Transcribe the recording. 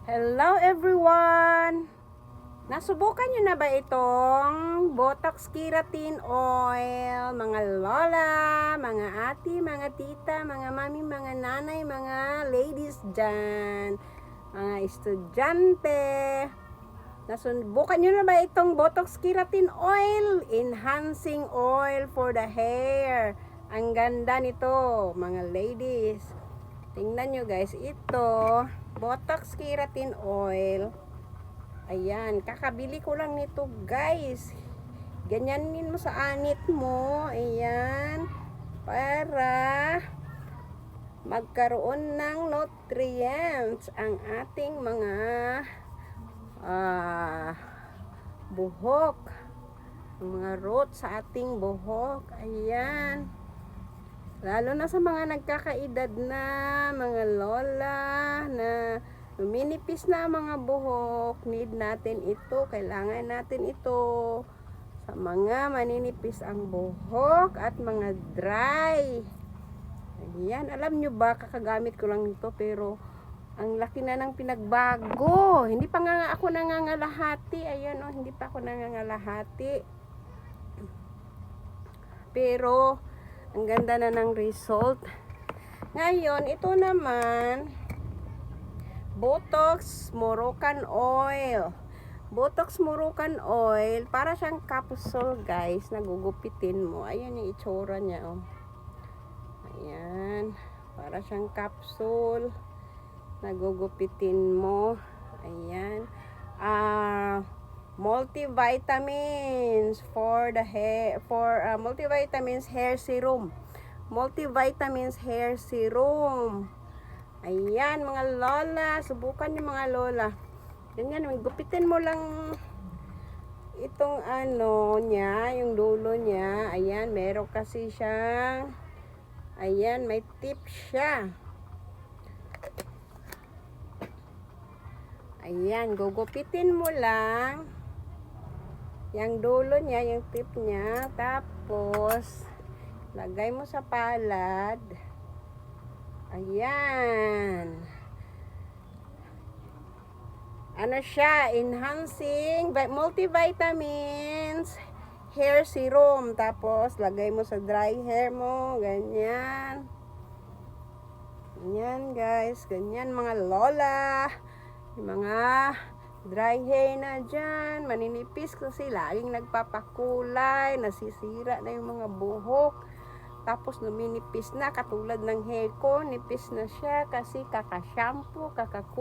Hello everyone! Nasubukan nyo na ba itong Botox Keratin Oil? Mga lola, mga ate, mga tita, mga mami, mga nanay, mga ladies dyan, mga estudyante. Nasubukan nyo na ba itong Botox Keratin Oil? Enhancing oil for the hair. Ang ganda nito, mga ladies. Tingnan nyo guys, ito Botox Keratin Oil. Ayan, kakabili ko lang nito guys. Ganyanin mo sa anit mo. Ayan, para magkaroon ng nutrients ang ating mga buhok, ang mga roots sa ating buhok. Ayan, lalo na sa mga nagkakaedad na, mga lola na minipis na mga buhok, need natin ito, kailangan natin ito sa mga maninipis ang buhok at mga dry. Ayan, alam nyo ba, kakagamit ko lang ito pero ang laki na ng pinagbago. Hindi pa nga ako nangangalahati. Ayan o, hindi pa ako nangangalahati. Pero ang ganda na ng result. Ngayon, ito naman, Botox Moroccan Oil. Botox Moroccan Oil, para siyang capsule guys, nagugupitin mo. Ayan yung itsura niya, oh. Ayan, para siyang capsule, nagugupitin mo. Ayan. Multivitamins for the hair, multivitamins hair serum. Multivitamins hair serum. Ayan, mga lola, subukan niyo mga lola. Ganyan, gupitin mo lang itong ano niya, yung dulo niya. Ayan, meron kasi siyang, ayan, may tip siya. Ayan, gugupitin mo lang yung dulo niya, yung tip niya. Tapos, lagay mo sa palad. Ayan. Ano siya? Enhancing multivitamins hair serum. Tapos, lagay mo sa dry hair mo. Ganyan. Ganyan, guys. Ganyan, mga lola. Yung mga dry hair na dyan. Maninipis kasi laging nagpapakulay. Nasisira na yung mga buhok. Tapos luminipis na, katulad ng hair ko, nipis na siya kasi kaka-shampoo, kakakulay.